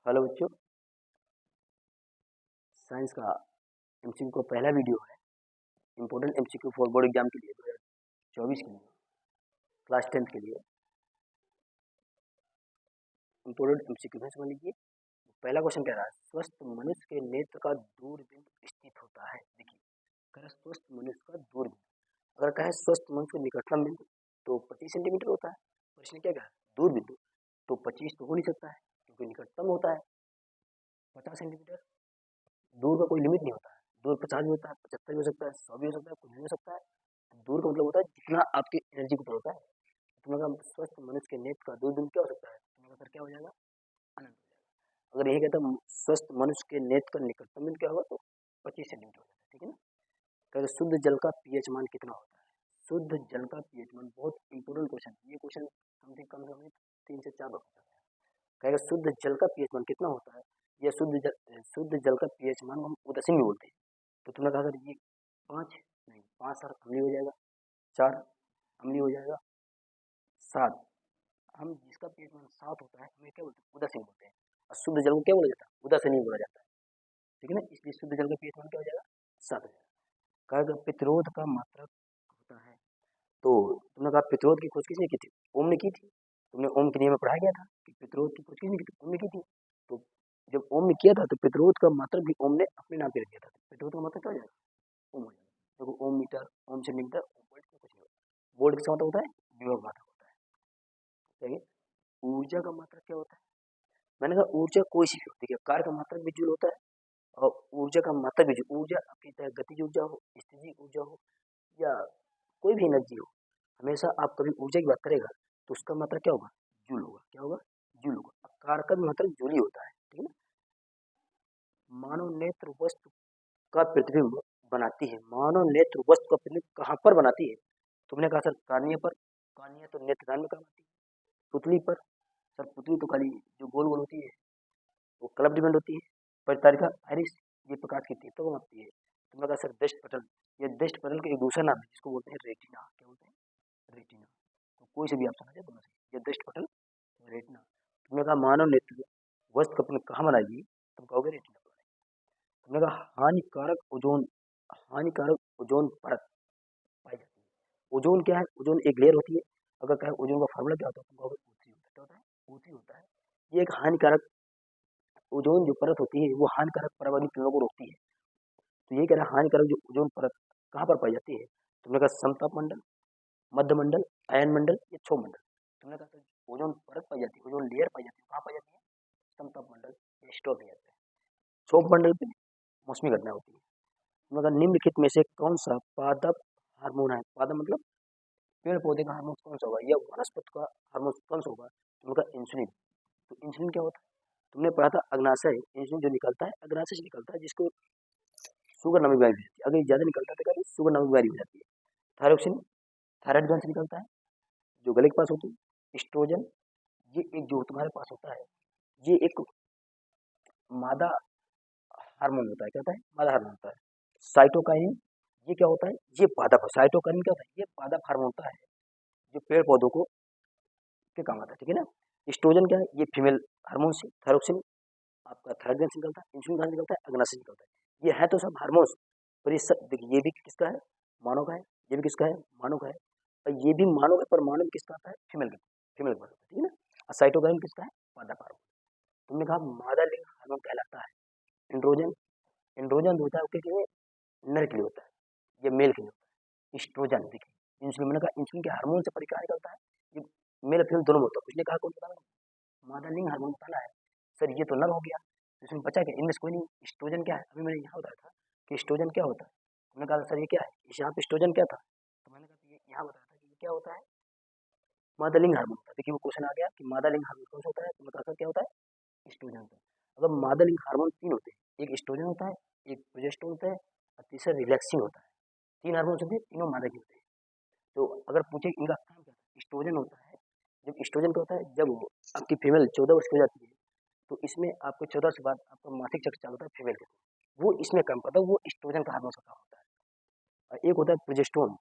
Hello बच्चों, science का MCQ का पहला वीडियो है। Important MCQ for board exam के लिए 2024 के लिए, क्लास 10th के लिए इम्पोर्टेंट एमसीक्यू है। समझ लीजिए, पहला क्वेश्चन कह रहा है स्वस्थ मनुष्य के नेत्र का दूरबीन स्थित होता है। देखिए, कह रहा है स्वस्थ मनुष्य का दूरबीन, अगर कहे स्वस्थ मनुष्य का निकटतम बिंदु तो 25 सेंटीमीटर होता है। और इसने क्या कहा, दूरबिंदु, तो 25 तो हो नहीं सकता है क्योंकि निकटतम होता है 50 सेंटीमीटर। दूर का कोई लिमिट नहीं होता है, दूर 50 भी होता है, 75 भी हो सकता है, 100 भी हो सकता है, कुछ भी हो सकता है। दूर का मतलब होता है जितना आपकी एनर्जी के ऊपर होता है। तुम्हारा स्वस्थ मनुष्य के नेत्र का दूरबीन क्या हो सकता है, तुम्हारा सर क्या हो जाएगा, अनंत हो जाएगा। अगर यही कहता स्वस्थ मनुष्य के नेत्र का निकटतम बिंदु क्या होगा तो 25 सेंटीमीटर हो जाता है। ठीक है ना। कहते शुद्ध जल का पीएच मान कितना होता है। शुद्ध जल का पीएच मान बहुत इंपोर्टेंट क्वेश्चन है। ये क्वेश्चन कम से कम 3 से 4 बार पूछा गया है। कहेगा शुद्ध जल का पीएच मान कितना होता है, या शुद्ध जल का पीएच मान हम उदासीन भी बोलते हैं। तो तुमने कहा सर ये 5 नहीं, 5 सर अम्लीय हो जाएगा, 4 अम्लीय हो जाएगा, 7 हम जिसका पीएच मान 7 होता है हमें क्या बोलते हैं, उदासीन बोलते हैं। और शुद्ध जल को क्या बोला जाता है, उदासीन बोला जाता है। ठीक है ना, इसलिए शुद्ध जल का पीएच मान क्या हो जाएगा, 7 हो जाएगा। कहा प्रतिरोध का मात्रक होता है। तो तुमने कहा प्रतिरोध की खोज किसने की थी, ओम ने की थी। तुमने ओम के नियम में पढ़ाया गया था कि प्रतिरोध की खोज किसने की थी, ओम ने की थी। तो जब ओम ने किया था तो प्रतिरोध का मात्रक भी ओम ने अपने नाम पे रख दिया था। प्रतिरोध का मात्रक क्या हो जाएगा, ओम हो जाएगा। देखो ओम मीटर, ओम सेंटीमीटर, ओम वोल्ट, कुछ नहीं होता। वोल्ट किसका मतलब होता है, विभव मात्रक होता है। देखिए ऊर्जा का मात्रक क्या होता है, मैंने कहा ऊर्जा कोई सी भी हो, देखिए कार्य का मात्रक भी जूल होता है और ऊर्जा का मात्रक भी जूल। ऊर्जा आपकी चाहे गतिज ऊर्जा हो, स्थितिज ऊर्जा हो, या कोई भी एनर्जी हो, हमेशा आप कभी ऊर्जा की बात करेगा तो उसका मात्रक क्या होगा, जूल होगा। क्या होगा, जूल होगा। अब कार्य का भी मात्रक जूल ही होता है। ठीक है ना। मानव नेत्र वस्तु का प्रतिबिंब बनाती है। मानव नेत्र वस्तु का प्रतिबिंब कहाँ पर बनाती है, तुमने कहा सर कार्निया पर। कार्निया तो नेत्रदान में काम आती है। पुतली पर, सर पुतली तो खाली जो गोल गोल होती है वो क्लब डिपेंड होती है। परितारिका आइरिस, ये प्रकाश की तीव्रता को मापती है। तुमने कहा सर दृष्टि पटल, ये दृष्टि पटल का एक दूसरा नाम है जिसको बोलते हैं रेटिना। क्या बोलते हैं, रेटिना। तो कोई से भी ऑप्शन आ जाए दोनों से, ये दृष्टि पटल, रेटिना। तुमने कहा मानव नेत्र वस्तु का प्रतिबिंब कहाँ बनाएगी, तुम कहोगे रेटिना पर। तुमने कहा हानिकारक ओजोन परत पाई जाती है। ओजोन क्या है, ओजोन एक लेयर होती है। अगर कहें ओजोन का फार्मूला क्या होता है, तुम कहोगे O3 होता है। क्या होता है, O3 होता है। ये एक हानिकारक ओजोन जो परत होती है वो हानिकारक पराबैंगनी किरणों को रोकती है। तो ये कह रहा है हानिकारक जो ओजोन परत कहाँ पर पाई जाती है। तुमने कहा समताप मंडल, मध्य मंडल, अयन मंडल या क्षोभ मंडल। तुमने कहा सर ओजोन परत पाई जाती है, ओजोन लेयर पाई जाती है, कहाँ पाई जाती है, समताप मंडल या स्ट्रोपियर पे। क्षोभ मंडल पे मौसमी घटना होती है। तुमने कहा निम्नलिखित में से कौन सा पादप हार्मोन है। पादप मतलब पेड़ पौधे का हार्मोन कौन सा होगा, या वनस्पति का हार्मोन कौन सा होगा। तुमने कहा इंसुलिन। तो इंसुलिन क्या होता है, तुमने पढ़ा था अग्नाशय। इंसुलिन जो निकलता है अग्नाशय से निकलता है, जिसको शुगर नामक बीमारी हो जाती है। अगर ये ज्यादा निकलता है तो क्या शुगर नामक बीमारी हो जाती है। थायरोक्सिन, थायराइड ग्लैंड से निकलता है जो गले के पास होती है। एस्ट्रोजन, ये एक जो तुम्हारे पास होता है, ये एक मादा हार्मोन होता है। क्या होता है, मादा हार्मोन होता है। साइटोकाइन, ये क्या होता है, ये पादप। साइटोकाइन क्या होता है, ये पादप हार्मोन होता है जो पेड़ पौधों को के काम आता है। ठीक है ना। एस्ट्रोजन क्या है, ये फीमेल हार्मोन से। थायरोक्सिन आपका थायराइड ग्लैंड से निकलता है। इंसुलिन कहाँ से निकलता है, अग्नाशय से निकलता है। ये है तो सब हार्मोन्स, पर ये सब देखिए, ये भी किसका है, मानव का है। ये भी किसका है, मानव का है। और ये भी मानव है, पर मानव किसका आता है, फीमेल का, फीमेल का होता है। ठीक है ना। और साइटोकाइन किसका है, पादप हार्मोन। तुमने कहा मादा लिंग हार्मोन कहलाता है एंड्रोजन। एंड्रोजन जो होता है वो किसी नर के लिए होता है, ये मेल के लिए होता है। एस्ट्रोजन देखिए, इंसुलिन, मैंने कहा इंसुलिन के हार्मोन से परिकार निकलता है, ये मेल फीमेल दोनों में होता है। उसने कहा कौन बताना, मादा लिंग हार्मोन बताना है। सर ये तो नर हो गया, तो इसमें बचा क्या, इनमें से कोई नहीं। एस्ट्रोजन क्या है, अभी मैंने यहाँ बताया था कि एस्ट्रोजन क्या होता है। मैंने कहा सर ये क्या है, इस यहाँ पे एस्ट्रोजन क्या था, तो मैंने कहा ये यहाँ बताया था कि ये क्या होता है, मादा लिंग हार्मोन होता है। देखिए वो क्वेश्चन आ गया कि मादा लिंग हार्मोन कौन सा होता है, तो मैं कहा सर क्या होता है, एस्ट्रोजन होता है। अगर मादा लिंग हार्मोन 3 होते हैं, एक एस्ट्रोजन होता है, एक प्रोजेस्टेरोन होता है और तीसरा रिलैक्सिन होता है। 3 हार्मोन होते हैं, तीनों मादा के होते हैं। तो अगर पूछे इनका काम क्या है, एस्ट्रोजन होता है। जब एस्ट्रोजन क्या होता है, जब आपकी फीमेल 14 वर्ष की हो जाती है तो इसमें आपको 14 से बाद आपका मासिक चक्र चालू होता है फीमेल के, वो इसमें काम करता है, वो एस्ट्रोजन का हार्मोन का काम होता है। और एक होता है प्रोजेस्टेरोन,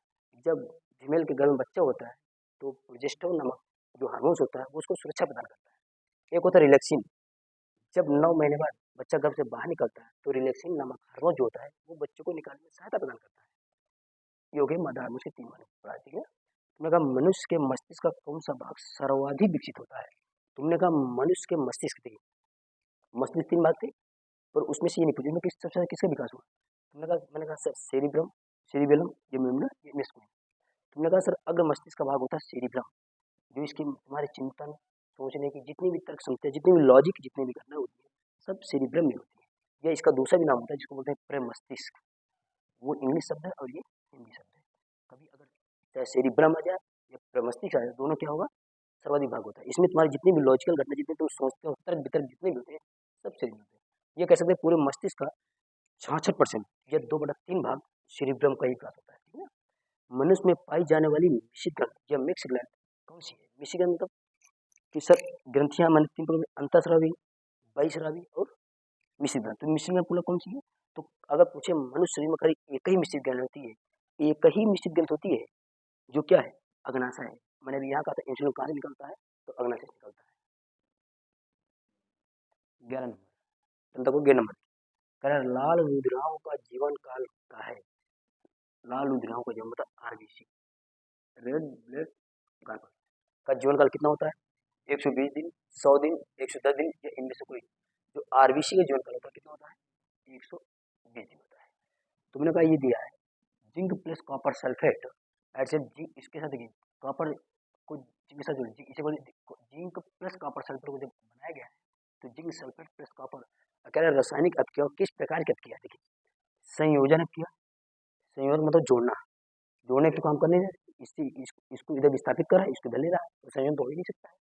जब फीमेल के गर्भ में बच्चा होता है तो प्रोजेस्टेरोन नामक जो हार्मोन होता है वो उसको सुरक्षा प्रदान करता है। एक होता है रिलैक्सिन, जब 9 महीने बाद बच्चा गर्भ से बाहर निकलता है तो रिलैक्सिन नामक हार्मोन जो होता है वो बच्चे को निकालने में सहायता प्रदान करता है। ये हो गए मदर हार्मोन के 3 माने पढ़ा, ठीक है। तुमने कहा मनुष्य के मस्तिष्क का कौन सा भाग सर्वाधिक विकसित होता है? तुमने कहा मनुष्य के मस्तिष्क थे, मस्तिष्क 3 भाग थे, पर उसमें से ये नहीं पूछा कि सबसे ज्यादा किसका विकास हुआ। तुमने कहा, मैंने कहा सर सेरिब्रम, सेरिबेलम, ये मेडुला, ये मेस्कुलम। तुमने कहा सर अग्र मस्तिष्क का भाग होता है सेरिब्रम, जो इसकी तुम्हारे चिंतन, सोचने की जितनी भी तर्क क्षमता, जितनी भी लॉजिक, जितनी भी घटना होती है, सब सेरिब्रम में होती है। या इसका दूसरा भी नाम होता है जिसको बोलते हैं प्रेम मस्तिष्क, वो इंग्लिश शब्द है और ये हिंदी शब्द है। कभी अगर चाहे सेरिब्रम आ जाए या प्रेम मस्तिष्क आ जाए, दोनों क्या होगा, सर्वाधिक भाग होता है। इसमें तुम्हारी जितनी भी लॉजिकल घटना, जितने तुम सोचते हो, तर्क वितर्क जितने भी होते हैं, सब सेरिब्रम होते हैं। ये कह सकते हैं पूरे मस्तिष्क का 66% या 2/3 भाग सेरिब्रम का ही विकास होता है, ठीक है। मनुष्य में पाई जाने वाली मिश्रित ग्रंथि या मिक्स ग्लैंड कौन सी है? मिश्रित ग्रंथि मतलब कि सर ग्रंथियां मैंने 3 प्रकार, अंतःस्रावी, बहिःस्रावी और मिश्रित ग्रंथि। तो मिश्रित ग्रंथि कौन सी है? तो अगर पूछे मनुष्य शरीर में करीब एक ही मिश्रित ग्रंथि होती है, एक ही मिश्रित ग्रंथि होती है, जो क्या है, अग्नाशय है। मैंने अभी यहाँ कहा था इंसुलिन कहाँ से निकलता है, तो अग्नाशय से निकलता है। 11 नंबर, चलता को 11 नंबर कह रहा है, लाल रुधिराओं का जीवन काल का है। लाल रुधिराओं का जीवन मतलब आरबीसी, रेड ब्लड कार्बन का जीवन काल कितना होता है? 120 दिन, 100 दिन, 110 दिन, या इनमें से कोई। जो आरबीसी का जीवन काल होता है कितना होता है? 120 दिन होता है। तुमने कहा ये दिया है जिंक प्लस कॉपर सल्फेट ऐसे जिंक, इसके साथ देखिए कॉपर को जिंक के साथ जोड़, इसे बोले जिंक प्लस कॉपर सल्फेट को जब बनाया गया है तो जिंक सल्फेट प्लस कॉपर कह रहे रासायनिक अभिक्रिया किस प्रकार की अभिक्रिया? देखिए संयोजन अभिक्रिया, संयोजन मतलब जोड़ना, जोड़ने के काम करने इसको इधर विस्थापित कर रहा है, इसको इधर ले रहा है, तो संयोजन तो हो ही नहीं सकता है।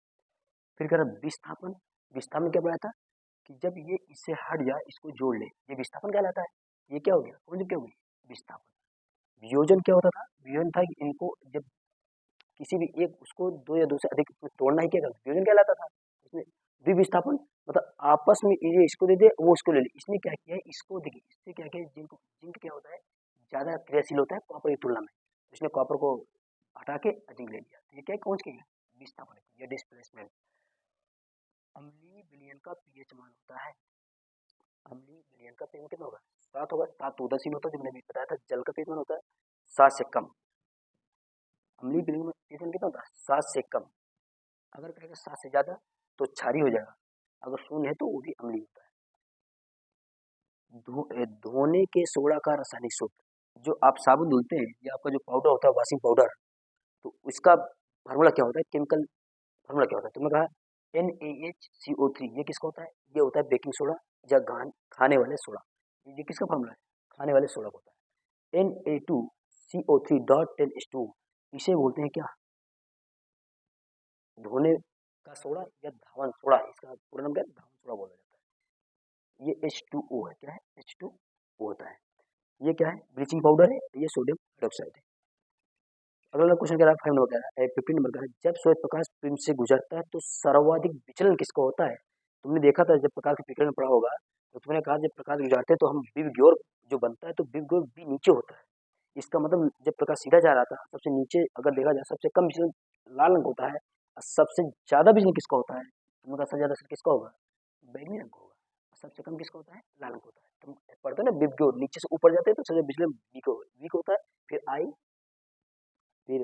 फिर कह रहा विस्थापन, विस्थापन क्या बताया था कि जब ये इससे हट जाए इसको जोड़ ले, ये विस्थापन कहलाता है। ये क्या हो गया, कौन सी क्या हो गई, विस्थापन। वियोजन क्या होता था? वियोजन था कि इनको जब किसी भी एक उसको दो या दो से अधिक उसमें तोड़ना ही क्या करता, वियोजन कहलाता था। इसमें द्विविस्थापन मतलब आपस में ये इसको दे दे वो उसको ले ले। इसने क्या किया है, इसको देखिए इससे क्या किया, जिंक, जिंक क्या होता है, ज्यादा क्रियाशील होता है कॉपर की तुलना में, इसने कॉपर को हटा के जिंक ले लिया, तो ये क्या पहुंच गया, विस्थापन या डिस्प्लेसमेंट। अम्लीय विलयन का पीएच मान होता है, अम्लीय विलयन का पीएच कितना होगा, 7 होगा। 7 तो उदासीन होता है, जो मैंने बताया था। जल का पीएच मान होता है 7 से कम, अम्लीय विलयन में पीएच मान कितना होता है, 7 से कम। अगर कहेगा 7 से ज्यादा तो क्षारीय हो जाएगा, अगर शून्य है तो वो भी अम्लीय होता है। धोने के सोडा का रासायनिक सूत्र, जो आप साबुन धुलते हैं या आपका जो पाउडर होता है वॉशिंग पाउडर, तो इसका फार्मूला क्या होता है, केमिकल फार्मूला क्या होता है? तुमने कहा NaHCO3, ये किसका होता है? ये होता है बेकिंग सोडा या खाने वाले सोडा। ये किसका फार्मूला है? खाने वाले सोडा का होता है। Na2CO3 डॉट 10H2, इसे बोलते हैं क्या, धोने का सोडा या धावन सोडा, इसका पूरा नाम क्या है, धावन सोडा बोला जाता है। ये H2O है, क्या है, H2O होता है। ये क्या है, ब्लीचिंग पाउडर है, ये सोडियम हाइड्रोक्साइड है। अगला क्वेश्चन कह रहा है 5 नंबर कह रहा है, 15 नंबर कह रहा है, जब श्वेत प्रकाश फिल्म से गुजरता है तो सर्वाधिक विचलन किसका होता है? तुमने देखा था जब प्रकाश के विकिरण में पढ़ा होगा, तो तुमने कहा जब प्रकाश गुजरते हैं तो हम विवग्योर जो बनता है तो विवग्योर भी नीचे होता है। इसका मतलब जब प्रकाश सीधा जा रहा था सबसे नीचे अगर देखा जाए सबसे कम विचलन लाल रंग होता है, और सबसे ज्यादा विचलन किसका होता है? तुमने कहा सबसे ज्यादा किसका होगा, बैंगनी रंग का होगा। सबसे कम किसका होता है, लाल रंग होता है। तुम पढ़ते हो ना विवग्योर, नीचे से ऊपर जाते हैं तो सबसे विचलन वीक होता है, फिर आई, फिर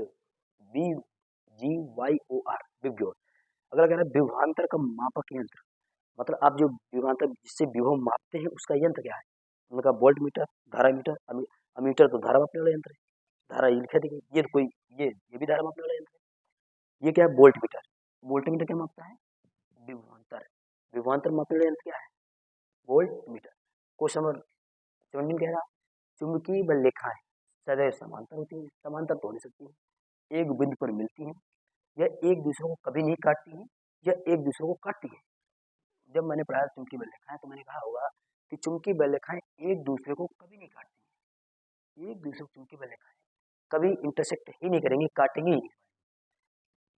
VGYOR विवग्योर। अगला कह रहा है विभवांतर का मापक यंत्र, मतलब आप जो विभवांतर जिससे विभव मापते हैं उसका यंत्र क्या है? उनका वोल्ट मीटर, धारा मीटर, अमीटर तो धारा मापने वाला यंत्र है, धारा ये लिखा देखिए, ये कोई ये भी धारा मापने वाला यंत्र है। ये क्या है, वोल्ट मीटर। वोल्ट मीटर क्या मापता है, विभवांतर। विभवांतर मापने वाला यंत्र क्या है, वोल्ट मीटर। क्वेश्चन नंबर 17 कह रहा चुंबकीय बल रेखाएं सदैव समांतर होती है, समांतर तो हो नहीं सकती है, एक बिंदु पर मिलती है, या एक दूसरे को कभी नहीं काटती है, या एक दूसरे को काटती है। जब मैंने पढ़ाया चुंबकीय बल रेखाएं तो मैंने कहा होगा कि चुंबकीय बल रेखाएं एक दूसरे को कभी नहीं काटती है, एक दूसरे को चुंबकीय बल रेखाएं कभी इंटरसेक्ट ही नहीं करेंगे, काटेंगे ही नहीं।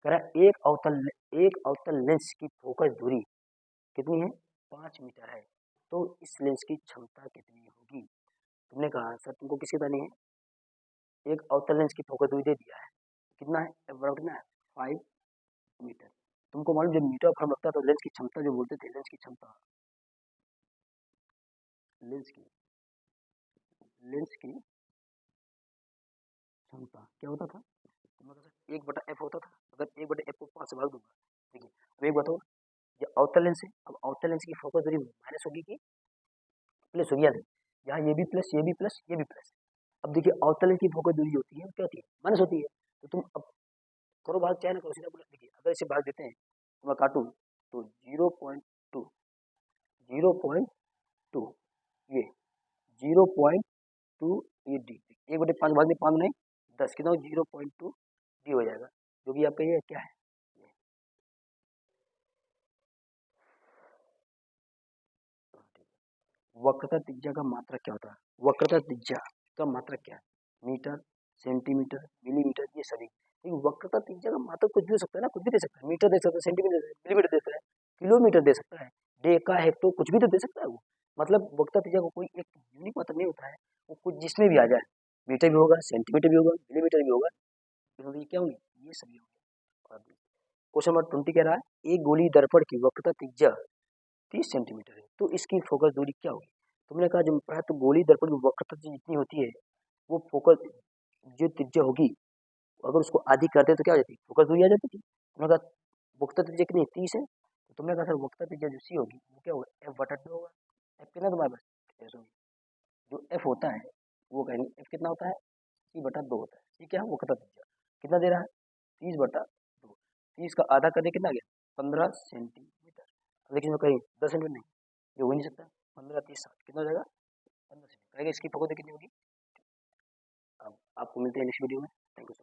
कह रहा एक अवतल लेंस की फोकस दूरी कितनी है, 5 मीटर है, तो इस लेंस की क्षमता कितनी होगी? तुमने कहा सर तुमको किसकी पता नहीं है, एक अवतल लेंस की फोकस दूरी दे दिया है, कितना है, बराबर कितना है, 5 मीटर। तुमको मालूम जब मीटर फॉर्म लगता है तो लेंस की क्षमता जो बोलते थे, लेंस की क्षमता लेंस की क्षमता क्या होता था, एक बटा एफ होता था। अगर एक बटा एफ को 5 से भाग दूंगा, देखिए अब एक बताओ, ये अवतल लेंस है, अब अवतल लेंस की फोकस दूरी माइनस होगी कि प्लस होगी, याद है यहाँ ये भी प्लस, ये भी प्लस, ये भी प्लस। अब देखिए अवतल लेंस की फोकस दूरी होती है क्या होती है, माइनस होती है। तो तुम अब करो भाग, चाहे ना करो, सीधा बोला। देखिए अगर इसे भाग देते हैं तो मैं काटूँ तो 0.2, 0.2, ये 0.2 ये डी, एक बटे 5 भाग में 5 नहीं 10, कितना 0.2 डी हो जाएगा, जो कि आपका ये क्या है। वक्रता त्रिज्या का मात्रक क्या होता है, वक्रता त्रिज्या का मात्रक क्या है, मीटर, सेंटीमीटर, मिलीमीटर, ये सभी। लेकिन वक्रता त्रिज्या का मात्रक कुछ भी हो सकता है ना, कुछ भी दे सकता है, मीटर दे सकता है, सेंटीमीटर दे सकता है, मिलीमीटर दे सकता है, किलोमीटर दे सकता है, डेका हेक्टो कुछ भी तो दे सकता है वो। मतलब वक्रता त्रिज्या को कोई एक यूनिक मतलब नहीं होता है, वो कुछ जिसमें भी आ जाए, मीटर भी होगा, सेंटीमीटर भी होगा, मिलीमीटर भी होगा, तो ये क्या होंगे, ये सभी होंगे। क्वेश्चन नंबर 20 कह रहा है एक गोली दर्पण की वक्रता त्रिज्या 30 सेंटीमीटर है, तो इसकी फोकस दूरी क्या होगी। तुमने कहा जब पढ़ा तो गोली दर्पण की वक्रता जितनी होती है, वो फोकस जो त्रिज्या होगी, अगर उसको आधी करते तो क्या हो जाती, फोकस दूरी आ जाती थी। तुमने कहा वक्रता त्रिज्या कितनी 30 है, तो तुमने कहा सर वक्रता त्रिज्या जो सी होगी वो क्या होगा, एफ बटा 2 होगा। एफ कितना तुम्हारे पास, जो एफ होता है वो कहेंगे एफ कितना होता है, सी बटा 2 होता है। सी क्या है, वक्रता त्रिज्या कितना दे रहा है, 30 बटा 2, 30 का आधा कर दे कितना गया, 15 सेंटीमीटर। लेकिन मैं कहीं 10 सेंटीमीटर नहीं, ये हो ही नहीं सकता, 15 30 60 कितना हो जाएगा, 15 सेंटीमीटर। इसकी फोकस कितनी होगी। अब आपको मिलते हैं नेक्स्ट वीडियो में।